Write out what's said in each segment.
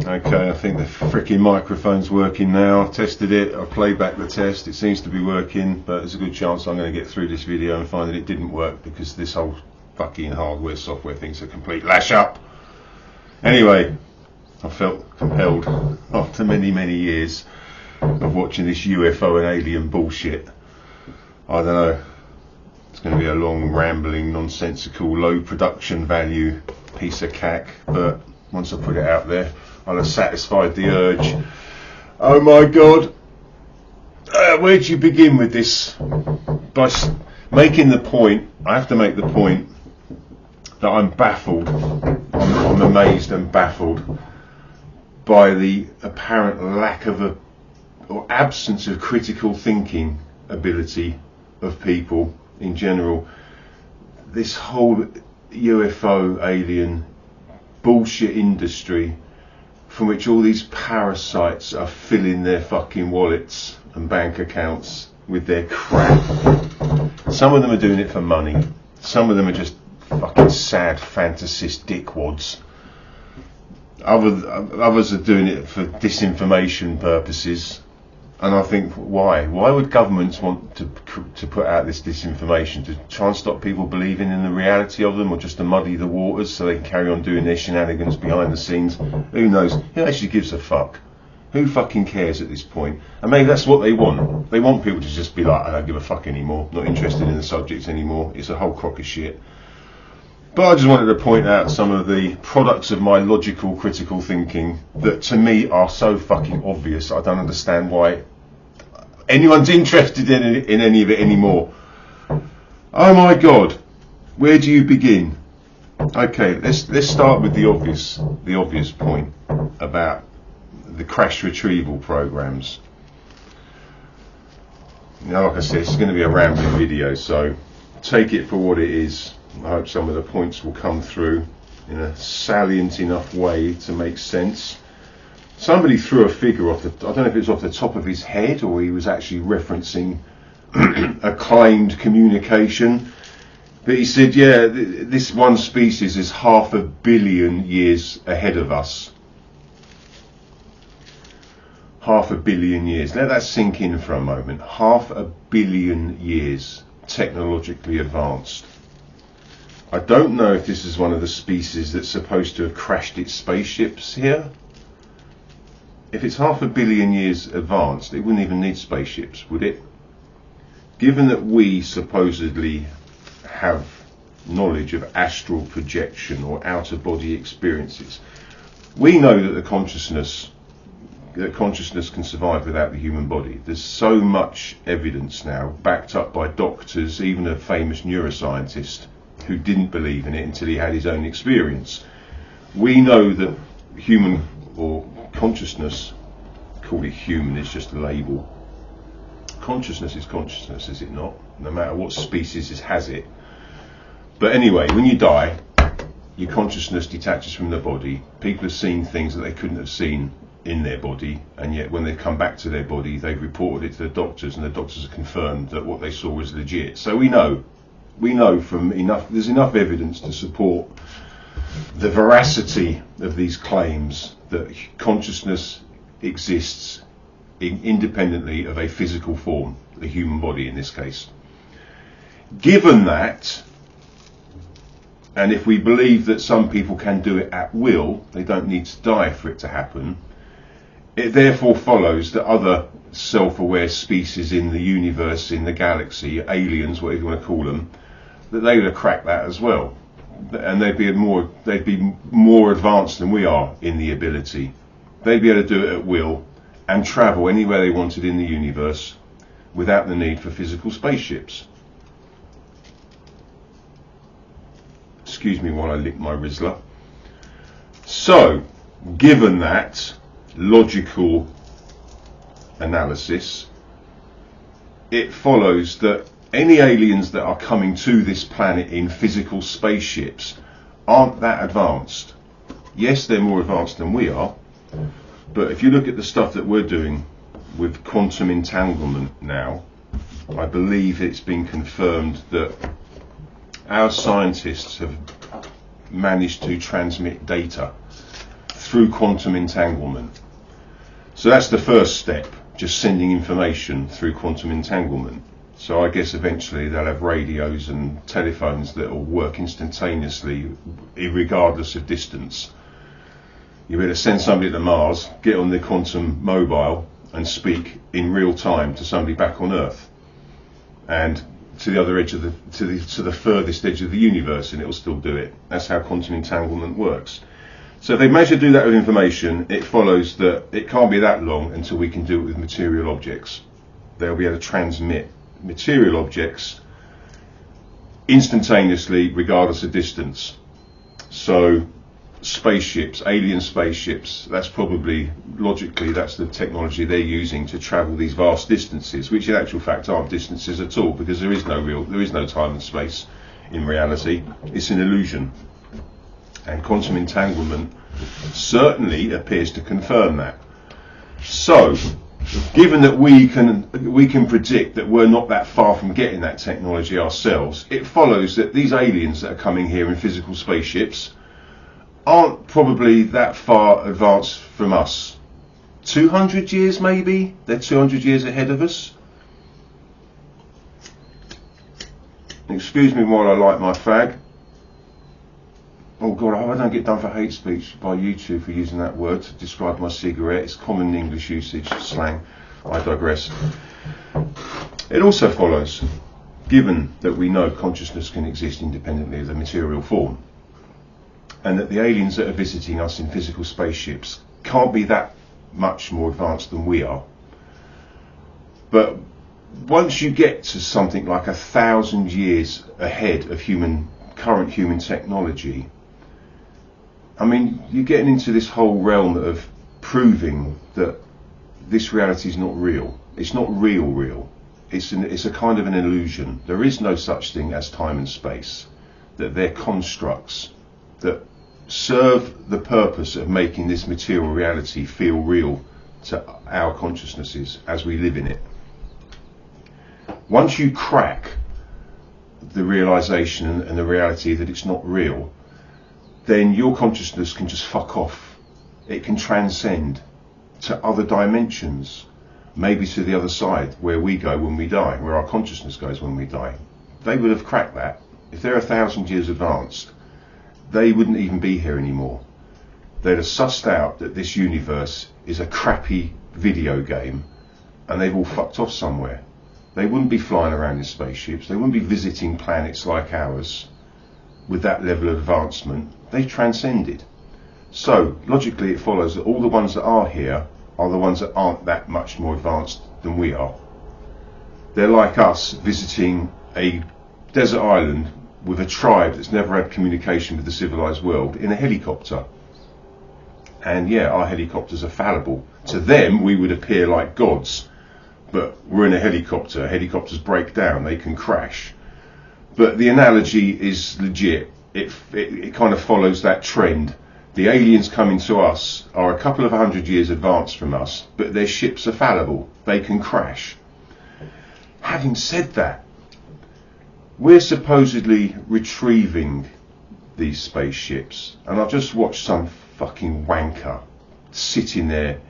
Okay, I think the freaking microphone's working now. I tested it, I played back the test, it seems to be working, but there's a good chance I'm going to get through this video and find that it didn't work because this whole fucking hardware software thing's a complete lash up. Anyway, I felt compelled after many years of watching this UFO and alien bullshit. I don't know, it's going to be a long, rambling, nonsensical, low production value piece of cack, but once I put it out there, I'll have satisfied the urge. Oh my God, where do you begin with this? By making the point, I have to make the point that I'm baffled, I'm amazed and baffled by the apparent lack of or absence of critical thinking ability of people in general. This whole UFO alien bullshit industry from which all these parasites are filling their fucking wallets and bank accounts with their crap. Some of them are doing it for money. Some of them are just fucking sad fantasist dickwads. Others are doing it for disinformation purposes. And I think, why? Why would governments want to put out this disinformation? To try and stop people believing in the reality of them, or just to muddy the waters so they can carry on doing their shenanigans behind the scenes? Who knows? Who actually gives a fuck? Who fucking cares at this point? And maybe that's what they want. They want people to just be like, I don't give a fuck anymore, not interested in the subjects anymore. It's a whole crock of shit. But I just wanted to point out some of the products of my logical, critical thinking that to me are so fucking obvious. I don't understand why anyone's interested in any of it anymore. Oh my God, where do you begin? Okay, let's start with the obvious point about the crash retrieval programs. Now, like I said, it's going to be a rambling video, so take it for what it is. I hope some of the points will come through in a salient enough way to make sense. Somebody threw a figure off I don't know if it was off the top of his head or he was actually referencing acclaimed communication. But he said, yeah, this one species is 500 million years ahead of us. 500 million years. Let that sink in for a moment. 500 million years technologically advanced. I don't know if this is one of the species that's supposed to have crashed its spaceships here. If it's 500 million years advanced, it wouldn't even need spaceships, would it? Given that we supposedly have knowledge of astral projection or out-of-body experiences, we know that consciousness can survive without the human body. There's so much evidence now, backed up by doctors, even a famous neuroscientist who didn't believe in it until he had his own experience. We know that human or consciousness, call it human, it's just a label. Consciousness is consciousness, is it not? No matter what species has it. But anyway, when you die, your consciousness detaches from the body. People have seen things that they couldn't have seen in their body, and yet when they come back to their body, they've reported it to the doctors, and the doctors have confirmed that what they saw was legit. So we know from there's enough evidence to support the veracity of these claims that consciousness exists independently of a physical form, the human body in this case. Given that, and if we believe that some people can do it at will, they don't need to die for it to happen, it therefore follows that other self-aware species in the universe, in the galaxy, aliens, whatever you want to call them, that they would have cracked that as well, and they'd be more advanced than we are in the ability. They'd be able to do it at will and travel anywhere they wanted in the universe without the need for physical spaceships. Excuse me while I lick my Rizzler. So, given that logical analysis, it follows that any aliens that are coming to this planet in physical spaceships aren't that advanced. Yes, they're more advanced than we are, but if you look at the stuff that we're doing with quantum entanglement now, I believe it's been confirmed that our scientists have managed to transmit data through quantum entanglement. So that's the first step, just sending information through quantum entanglement. So I guess eventually they'll have radios and telephones that will work instantaneously, regardless of distance. You better send somebody to Mars, get on the quantum mobile and speak in real time to somebody back on Earth, and to the other edge of to the furthest edge of the universe, and it will still do it. That's how quantum entanglement works. So if they manage to do that with information, it follows that it can't be that long until we can do it with material objects. They'll be able to transmit material objects instantaneously, regardless of distance. So spaceships, alien spaceships, that's probably, logically, that's the technology they're using to travel these vast distances, which in actual fact aren't distances at all, because there is no time and space in reality. It's an illusion. And quantum entanglement certainly appears to confirm that. So, given that we can predict that we're not that far from getting that technology ourselves, it follows that these aliens that are coming here in physical spaceships aren't probably that far advanced from us. 200 years maybe? They're 200 years ahead of us. Excuse me while I light my fag. Oh God, I hope I don't get done for hate speech by YouTube for using that word to describe my cigarette. It's common English usage, slang. I digress. It also follows, given that we know consciousness can exist independently of the material form, and that the aliens that are visiting us in physical spaceships can't be that much more advanced than we are. But once you get to something like 1,000 years ahead of current human technology, I mean, you're getting into this whole realm of proving that this reality is not real. It's not real. It's a kind of an illusion. There is no such thing as time and space. That they're constructs that serve the purpose of making this material reality feel real to our consciousnesses as we live in it. Once you crack the realization and the reality that it's not real, then your consciousness can just fuck off. It can transcend to other dimensions, maybe to the other side where we go when we die, where our consciousness goes when we die. They would have cracked that. If they're 1,000 years advanced, they wouldn't even be here anymore. They'd have sussed out that this universe is a crappy video game, and they've all fucked off somewhere. They wouldn't be flying around in spaceships. They wouldn't be visiting planets like ours with that level of advancement. They've transcended. So logically it follows that all the ones that are here are the ones that aren't that much more advanced than we are. They're like us visiting a desert island with a tribe that's never had communication with the civilized world in a helicopter. And yeah, our helicopters are fallible. To them we would appear like gods, but we're in a helicopter. Helicopters break down, they can crash. But the analogy is legit. It kind of follows that trend. The aliens coming to us are a couple of 100 years advanced from us, but their ships are fallible. They can crash. Having said that, we're supposedly retrieving these spaceships, and I've just watched some fucking wanker sitting there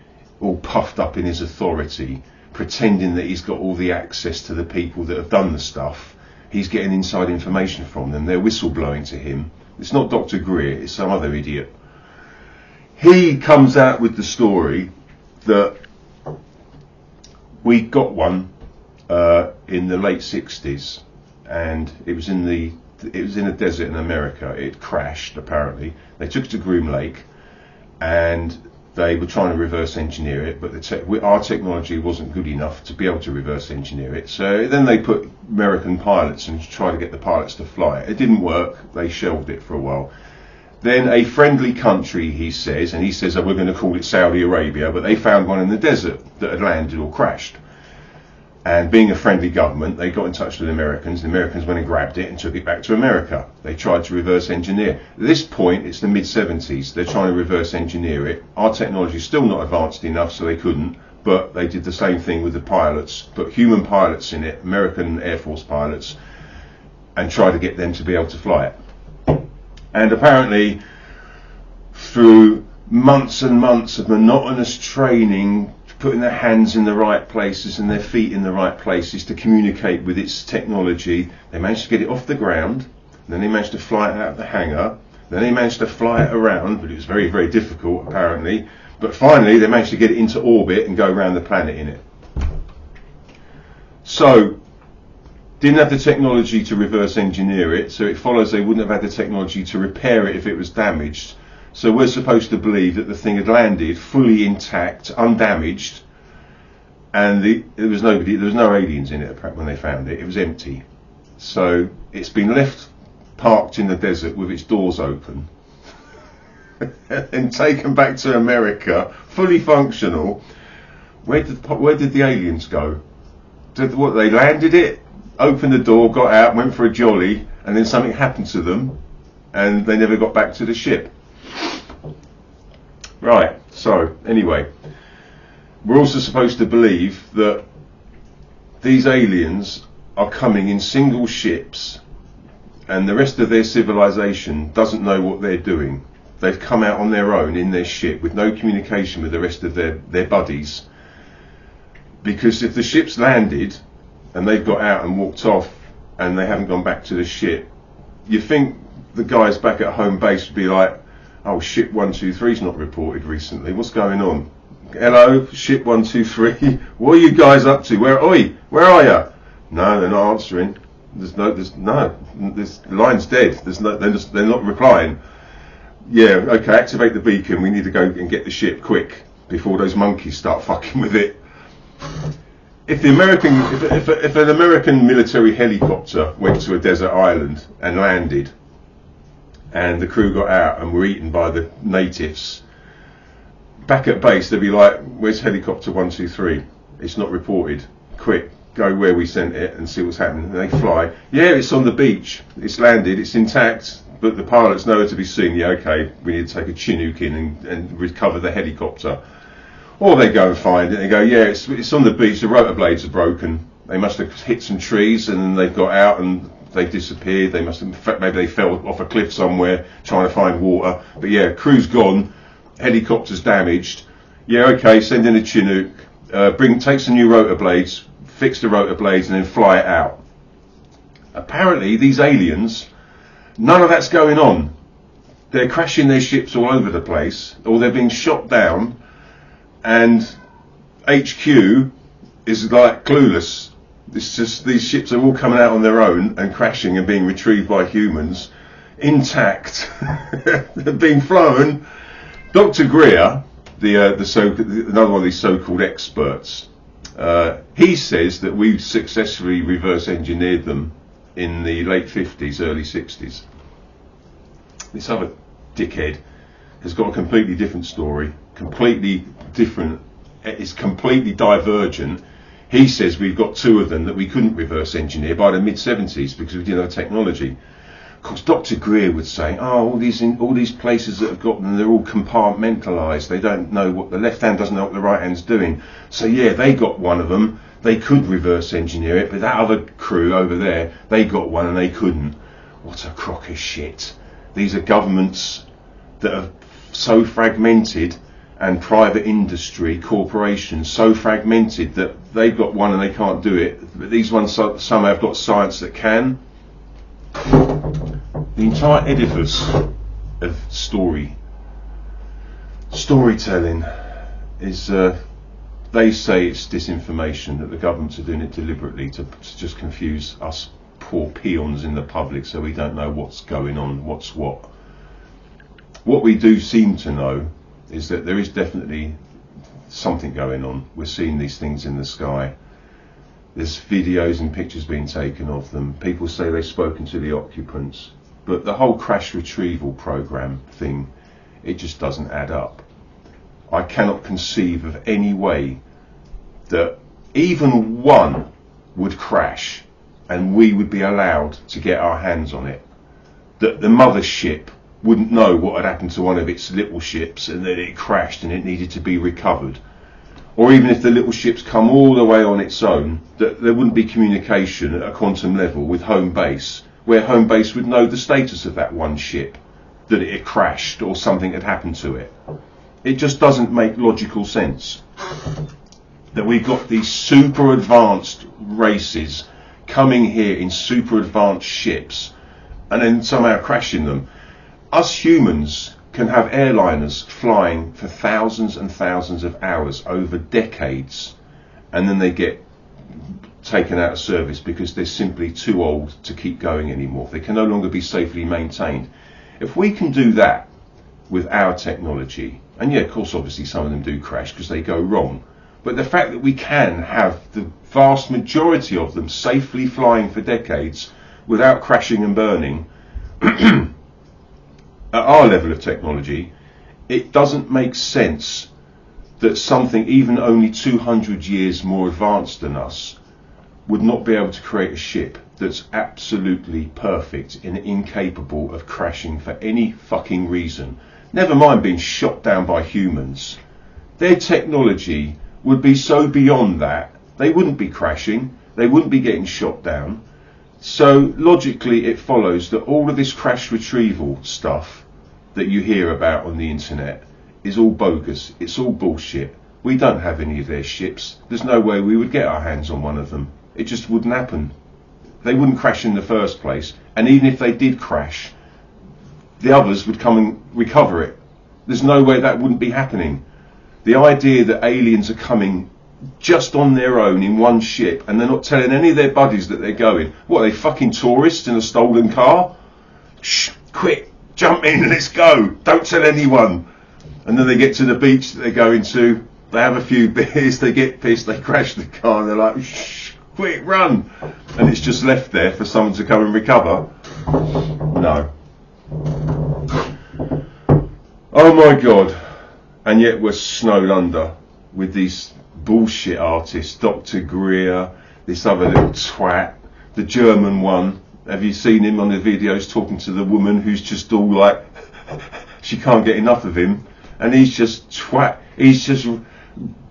all puffed up in his authority, pretending that he's got all the access to the people that have done the stuff. He's getting inside information from them. They're whistleblowing to him. It's not Dr. Greer, it's some other idiot. He comes out with the story that we got one in the late 60s, and it was in a desert in America. It crashed, apparently. They took it to Groom Lake, and they were trying to reverse engineer it, but our technology wasn't good enough to be able to reverse engineer it. So then they put American pilots and tried to get the pilots to fly it. It didn't work. They shelved it for a while. Then a friendly country, he says, oh, we're going to call it Saudi Arabia, but they found one in the desert that had landed or crashed. And being a friendly government, they got in touch with the Americans. The Americans went and grabbed it and took it back to America. They tried to reverse engineer. At this point, it's the mid-70s. They're trying to reverse engineer it. Our technology is still not advanced enough, so they couldn't. But they did the same thing with the pilots, put human pilots in it, American Air Force pilots, and tried to get them to be able to fly it. And apparently, through months and months of monotonous training, putting their hands in the right places and their feet in the right places to communicate with its technology. They managed to get it off the ground, then they managed to fly it out of the hangar, then they managed to fly it around, but it was very, very difficult apparently. But finally they managed to get it into orbit and go around the planet in it. So, didn't have the technology to reverse engineer it, so it follows they wouldn't have had the technology to repair it if it was damaged. So we're supposed to believe that the thing had landed fully intact, undamaged, and there was no aliens in it when they found it. It was empty. So it's been left parked in the desert with its doors open and taken back to America, fully functional. Where did the aliens go? They landed it, opened the door, got out, went for a jolly, and then something happened to them, and they never got back to the ship. Right, so anyway, we're also supposed to believe that these aliens are coming in single ships and the rest of their civilization doesn't know what they're doing. They've come out on their own in their ship with no communication with the rest of their buddies. Because if the ship's landed and they've got out and walked off and they haven't gone back to the ship, you think the guys back at home base would be like, oh, ship 123's not reported recently. What's going on? Hello, ship 123. What are you guys up to? Where are you? No, they're not answering. This line's dead. They're not replying. Yeah, okay, activate the beacon. We need to go and get the ship quick before those monkeys start fucking with it. If an American military helicopter went to a desert island and landed, and the crew got out and were eaten by the natives, back at base they'd be like, where's helicopter 123? It's not reported. Quick, go where we sent it and see what's happening. And they fly. Yeah, it's on the beach. It's landed. It's intact. But the pilot's nowhere to be seen. Yeah, okay, we need to take a Chinook in and recover the helicopter. Or they go and find it. They go, yeah, it's on the beach. The rotor blades are broken. They must have hit some trees and then they've got out and they disappeared. They must have, maybe they fell off a cliff somewhere trying to find water. But yeah, crew's gone. Helicopter's damaged. Yeah, okay, send in a Chinook. Take some new rotor blades, fix the rotor blades, and then fly it out. Apparently, these aliens, none of that's going on. They're crashing their ships all over the place, or they're being shot down, and HQ is like clueless. It's just these ships are all coming out on their own and crashing and being retrieved by humans, intact. They're being flown. Dr. Greer, another one of these so-called experts, he says that we successfully reverse engineered them in the late 50s, early 60s. This other dickhead has got a completely different story, completely different, it's completely divergent. He says we've got two of them that we couldn't reverse engineer by the mid-70s because we didn't have technology. Of course, Dr. Greer would say, oh, all these places that have got them, they're all compartmentalised. They don't know what the left hand doesn't know what the right hand's doing. So yeah, they got one of them. They could reverse engineer it, but that other crew over there, they got one and they couldn't. What a crock of shit. These are governments that are so fragmented, and private industry, corporations, so fragmented that they've got one and they can't do it. But these ones somehow have got science that can. The entire edifice of storytelling is, they say it's disinformation, that the governments are doing it deliberately to just confuse us poor peons in the public so we don't know what's going on, what's what. What we do seem to know is that there is definitely something going on. We're seeing these things in the sky. There's videos and pictures being taken of them. People say they've spoken to the occupants. But the whole crash retrieval program thing, it just doesn't add up. I cannot conceive of any way that even one would crash and we would be allowed to get our hands on it. That the mothership wouldn't know what had happened to one of its little ships and that it crashed and it needed to be recovered. Or even if the little ships come all the way on its own, that there wouldn't be communication at a quantum level with home base, where home base would know the status of that one ship, that it had crashed or something had happened to it. It just doesn't make logical sense that we've got these super advanced races coming here in super advanced ships and then somehow crashing them. Us humans can have airliners flying for thousands and thousands of hours over decades, and then they get taken out of service because they're simply too old to keep going anymore. They can no longer be safely maintained. If we can do that with our technology, and yeah, of course, obviously some of them do crash because they go wrong, but the fact that we can have the vast majority of them safely flying for decades without crashing and burning at our level of technology, it doesn't make sense that something even only 200 years more advanced than us would not be able to create a ship that's absolutely perfect and incapable of crashing for any fucking reason. Never mind being shot down by humans. Their technology would be so beyond that, they wouldn't be crashing, they wouldn't be getting shot down. So logically it follows that all of this crash retrieval stuff that you hear about on the internet is all bogus, it's all bullshit. We don't have any of their ships. There's no way we would get our hands on one of them. It just wouldn't happen. They wouldn't crash in the first place, and even if they did crash, the others would come and recover it. There's no way that wouldn't be happening. The idea that aliens are coming just on their own in one ship and they're not telling any of their buddies that they're going, what, are they fucking tourists in a stolen car? Shh, quick, jump in, let's go, don't tell anyone. And then they get to the beach that they're going to, they have a few beers, they get pissed, they crash the car, and they're like, shh, quick, run. And it's just left there for someone to come and recover. No. Oh my God. And yet we're snowed under with these bullshit artists, Dr. Greer, this other little twat, the German one. Have you seen him on the videos talking to the woman who's just all like, she can't get enough of him, and he's just twat, he's just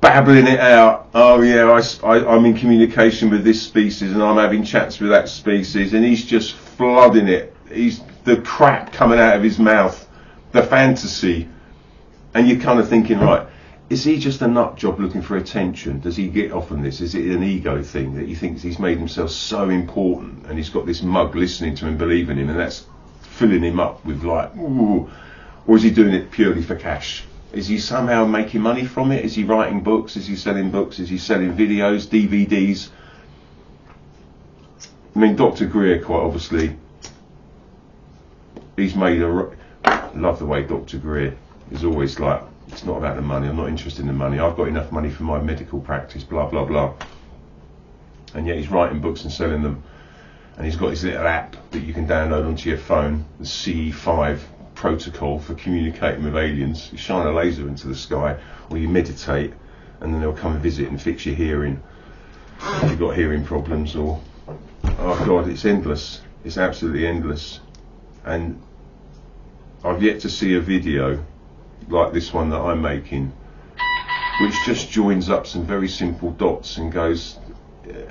babbling it out. Oh yeah, I'm in communication with this species and I'm having chats with that species, and he's just flooding it. He's the crap coming out of his mouth, the fantasy. And you're kind of thinking, right, is he just a nut job looking for attention? Does he get off on this? Is it an ego thing that he thinks he's made himself so important and he's got this mug listening to him, believing him, and that's filling him up with like, ooh, or is he doing it purely for cash? Is he somehow making money from it? Is he writing books? Is he selling books? Is he selling videos, DVDs? I mean, Dr. Greer, quite obviously, he's made I love the way Dr. Greer is always like, it's not about the money, I'm not interested in the money, I've got enough money for my medical practice, blah blah blah. And yet he's writing books and selling them, and he's got his little app that you can download onto your phone, the CE5 protocol for communicating with aliens. You shine a laser into the sky, or you meditate, and then they'll come and visit and fix your hearing if you've got hearing problems. Or, oh God, it's endless, it's absolutely endless. And I've yet to see a video like this one that I'm making, which just joins up some very simple dots and goes,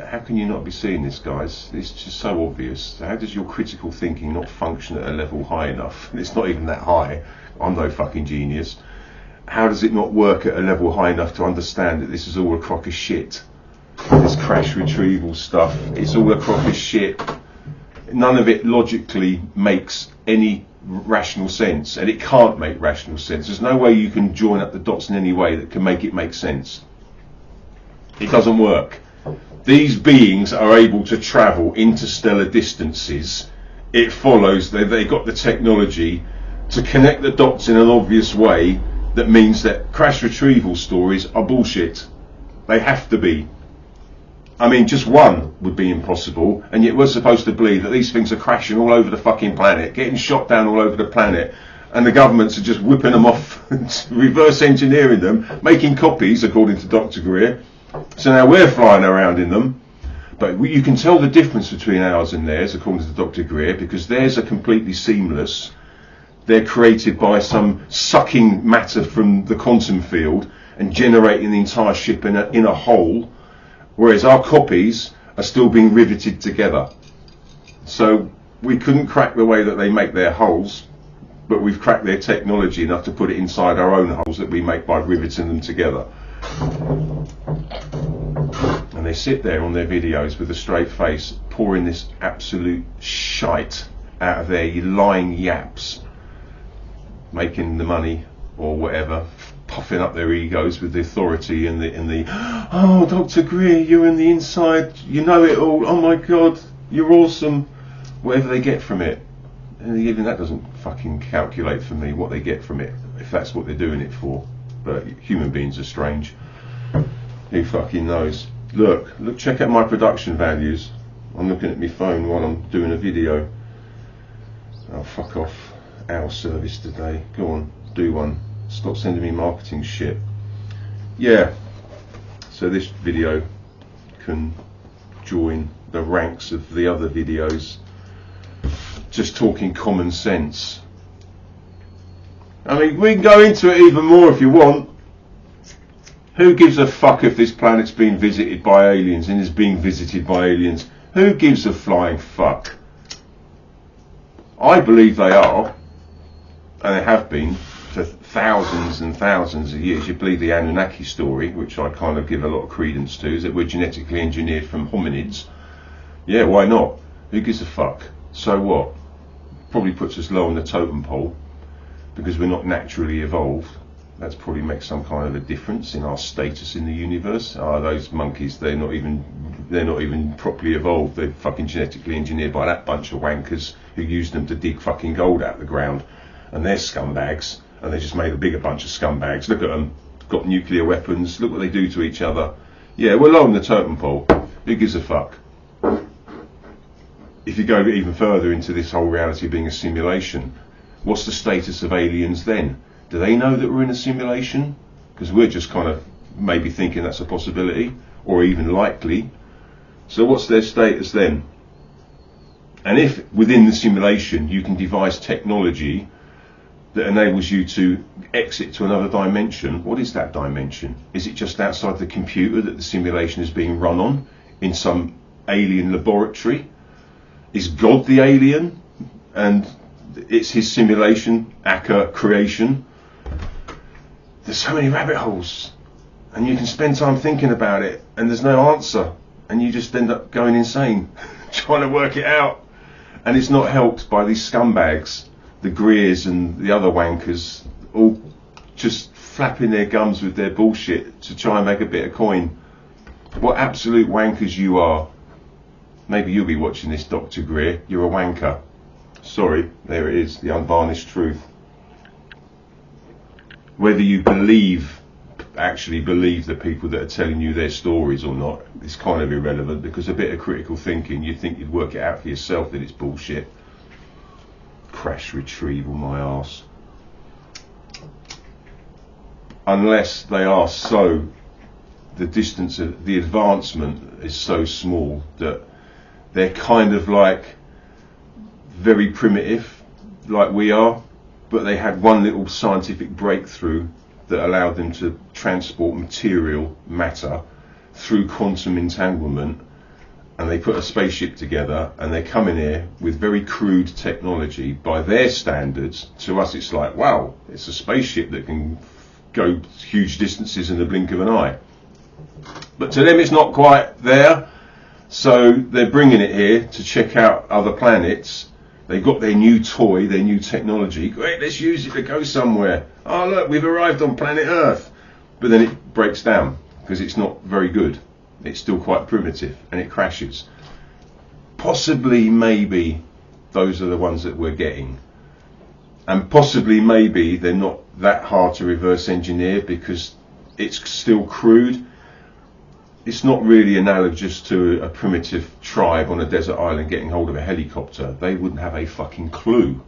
how can you not be seeing this, guys? It's just so obvious. How does your critical thinking not function at a level high enough? It's not even that high. I'm no fucking genius. How does it not work at a level high enough to understand that this is all a crock of shit? This crash retrieval stuff, it's all a crock of shit. None of it logically makes any rational sense, and it can't make rational sense. There's no way you can join up the dots in any way that can make it make sense. It doesn't work. These beings are able to travel interstellar distances. It follows that they've got the technology to connect the dots in an obvious way that means that crash retrieval stories are bullshit. They have to be. I mean, just one would be impossible, and yet we're supposed to believe that these things are crashing all over the fucking planet, getting shot down all over the planet, and the governments are just whipping them off, reverse engineering them, making copies, according to Dr. Greer. So now we're flying around in them, but you can tell the difference between ours and theirs, according to Dr. Greer, because theirs are completely seamless. They're created by some sucking matter from the quantum field and generating the entire ship in a hole, whereas our copies are still being riveted together. So we couldn't crack the way that they make their holes. but we've cracked their technology enough to put it inside our own holes that we make by riveting them together. And they sit there on their videos with a straight face, pouring this absolute shite out of their lying yaps, making the money or whatever, puffing up their egos with the authority and the oh, Dr. Greer, you're in the inside, you know it all, oh my god, you're awesome, whatever they get from it. And even that doesn't fucking calculate for me what they get from it, if that's what they're doing it for. But human beings are strange. Who fucking knows? Look, check out my production values. I'm looking at my phone while I'm doing a video. Oh, fuck off. Our service today. Go on, do one. Stop sending me marketing shit. Yeah. So this video can join the ranks of the other videos. Just talking common sense. I mean, we can go into it even more if you want. Who gives a fuck if this planet's being visited by aliens and is being visited by aliens? Who gives a flying fuck? I believe they are, and they have been for thousands and thousands of years. You believe the Anunnaki story, which I kind of give a lot of credence to, is that we're genetically engineered from hominids. Yeah, why not? Who gives a fuck? So what? Probably puts us low on the totem pole because we're not naturally evolved. That's probably makes some kind of a difference in our status in the universe. Those monkeys, they're not even properly evolved. They're fucking genetically engineered by that bunch of wankers who used them to dig fucking gold out of the ground. And they're scumbags, and they just made a bigger bunch of scumbags. Look at them, got nuclear weapons, look what they do to each other. Yeah, we're low on the totem pole. Who gives a fuck? If you go even further into this whole reality being a simulation, what's the status of aliens then? Do they know that we're in a simulation? Because we're just kind of maybe thinking that's a possibility, or even likely. So what's their status then? And if within the simulation you can devise technology that enables you to exit to another dimension, what is that dimension? Is it just outside the computer that the simulation is being run on in some alien laboratory? Is God the alien and it's his simulation, aka creation? There's so many rabbit holes, and you can spend time thinking about it and there's no answer, and you just end up going insane trying to work it out. And it's not helped by these scumbags, the Greers and the other wankers, all just flapping their gums with their bullshit to try and make a bit of coin. What absolute wankers you are. Maybe you'll be watching this, Dr. Greer. You're a wanker. Sorry, there it is, the unvarnished truth. Whether you actually believe the people that are telling you their stories or not, is kind of irrelevant, because a bit of critical thinking, you'd think you'd work it out for yourself that it's bullshit. Crash retrieval, my arse. Unless they are so, the distance of the advancement is so small that they're kind of like very primitive, like we are, but they had one little scientific breakthrough that allowed them to transport material, matter, through quantum entanglement, and they put a spaceship together, and they're coming here with very crude technology. By their standards, to us it's like, wow, it's a spaceship that can go huge distances in the blink of an eye. But to them it's not quite there, so they're bringing it here to check out other planets. They've got their new toy, their new technology. Great, let's use it to go somewhere. Oh look, we've arrived on planet Earth. But then it breaks down because it's not very good. It's still quite primitive and it crashes. Possibly, maybe, those are the ones that we're getting. And possibly, maybe, they're not that hard to reverse engineer because it's still crude. It's not really analogous to a primitive tribe on a desert island getting hold of a helicopter. They wouldn't have a fucking clue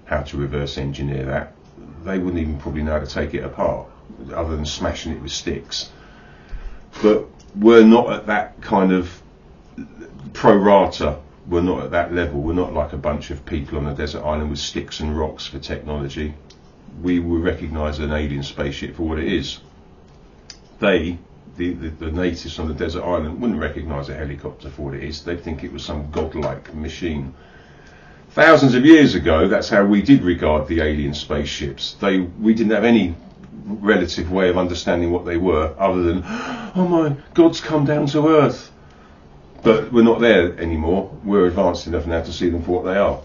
how to reverse engineer that. They wouldn't even probably know how to take it apart, other than smashing it with sticks. But we're not at that kind of pro rata. We're not at that level. We're not like a bunch of people on a desert island with sticks and rocks for technology. We will recognise an alien spaceship for what it is. The natives on the desert island wouldn't recognise a helicopter for what it is. They'd think it was some godlike machine. Thousands of years ago, that's how we did regard the alien spaceships. We didn't have any relative way of understanding what they were, other than, oh my, God's come down to Earth. But we're not there anymore. We're advanced enough now to see them for what they are.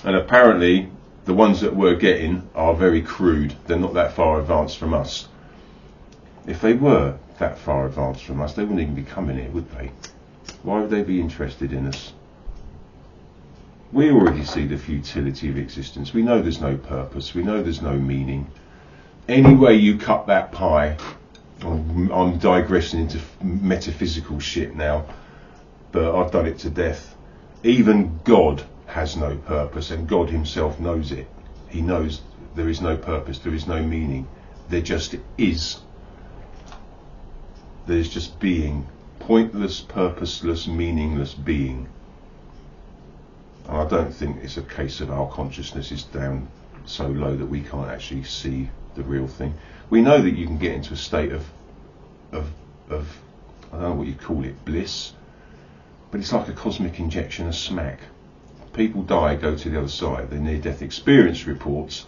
And apparently, the ones that we're getting are very crude. They're not that far advanced from us. If they were that far advanced from us, they wouldn't even be coming here, would they? Why would they be interested in us? We already see the futility of existence. We know there's no purpose. We know there's no meaning. Any way you cut that pie, I'm digressing into metaphysical shit now, but I've done it to death. Even God has no purpose, and God himself knows it. He knows there is no purpose, there is no meaning. There just is. There's just being. Pointless, purposeless, meaningless being. And I don't think it's a case of our consciousness is down so low that we can't actually see the real thing. We know that you can get into a state of I don't know what you call it, bliss, but it's like a cosmic injection of smack. People die, go to the other side, their near-death experience reports,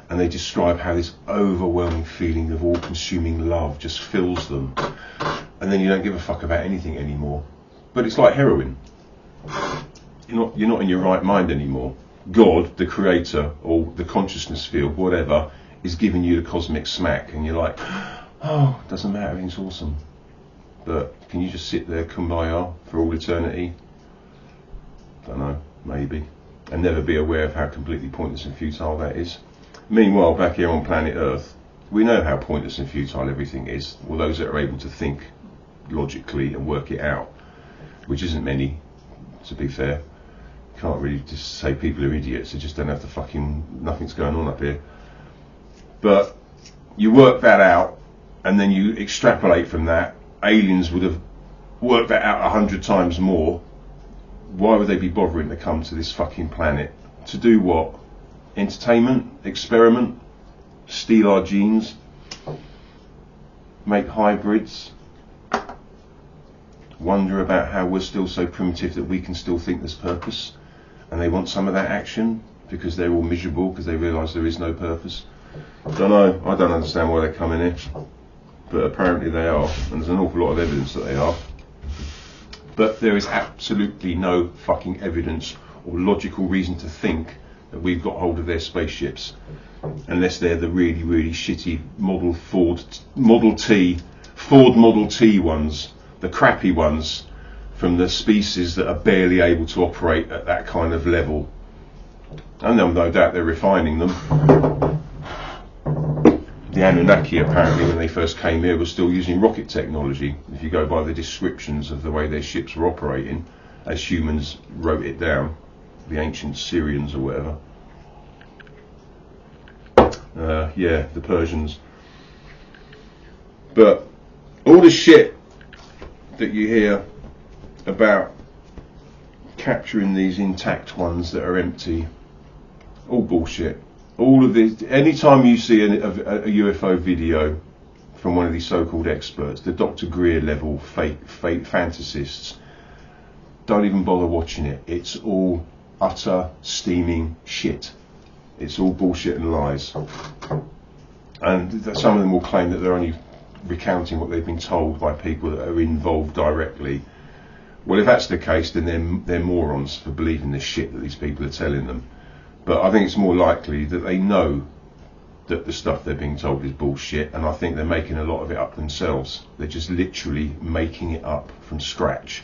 and they describe how this overwhelming feeling of all-consuming love just fills them, and then you don't give a fuck about anything anymore. But it's like heroin. You're not in your right mind anymore. God, the creator, or the consciousness field, whatever, is giving you the cosmic smack, and you're like, oh, doesn't matter, everything's awesome. But can you just sit there kumbaya for all eternity? Don't know, maybe. And never be aware of how completely pointless and futile that is. Meanwhile, back here on planet Earth, we know how pointless and futile everything is. Well, those that are able to think logically and work it out, which isn't many, to be fair. Can't really just say people are idiots, they just don't have the fucking, nothing's going on up here. But you work that out, and then you extrapolate from that. Aliens would have worked that out 100 times more. Why would they be bothering to come to this fucking planet? To do what? Entertainment? Experiment? Steal our genes? Make hybrids? Wonder about how we're still so primitive that we can still think there's purpose? And they want some of that action because they're all miserable because they realise there is no purpose. I don't know. I don't understand why they're coming here, but apparently they are, and there's an awful lot of evidence that they are. But there is absolutely no fucking evidence or logical reason to think that we've got hold of their spaceships, unless they're the really, really shitty Ford Model T ones, the crappy ones from the species that are barely able to operate at that kind of level. And no doubt they're refining them. The Anunnaki, apparently, when they first came here, were still using rocket technology. If you go by the descriptions of the way their ships were operating, as humans wrote it down, the ancient Syrians or whatever. The Persians. But all the shit that you hear about capturing these intact ones that are empty, all bullshit. All of this, anytime you see a UFO video from one of these so-called experts, the Dr. Greer level fake fantasists, don't even bother watching it. It's all utter steaming shit. It's all bullshit and lies. And some of them will claim that they're only recounting what they've been told by people that are involved directly. Well, if that's the case, then they're morons for believing this shit that these people are telling them. But I think it's more likely that they know that the stuff they're being told is bullshit, and I think they're making a lot of it up themselves. They're just literally making it up from scratch,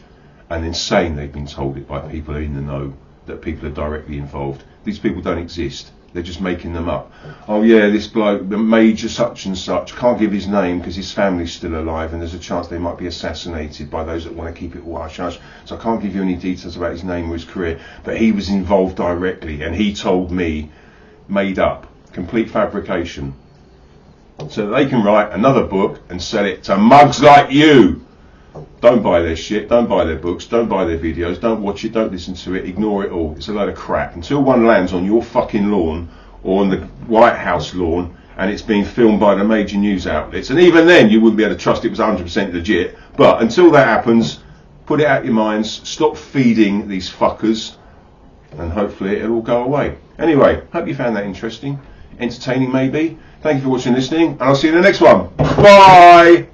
and then saying they've been told it by people who are in the know, that people are directly involved. These people don't exist. They're just making them up. Oh yeah, this bloke, the Major such and such, can't give his name because his family's still alive and there's a chance they might be assassinated by those that want to keep it all hush hush. So I can't give you any details about his name or his career, but he was involved directly and he told me, made up, complete fabrication. So that they can write another book and sell it to mugs like you. Don't buy their shit, don't buy their books, don't buy their videos, don't watch it, don't listen to it, ignore it all. It's a load of crap. Until one lands on your fucking lawn or on the White House lawn and it's being filmed by the major news outlets, and even then you wouldn't be able to trust it was 100% legit. But until that happens, put it out your minds, stop feeding these fuckers and hopefully it'll all go away. Anyway, hope you found that interesting, entertaining maybe. Thank you for watching and listening, and I'll see you in the next one. Bye!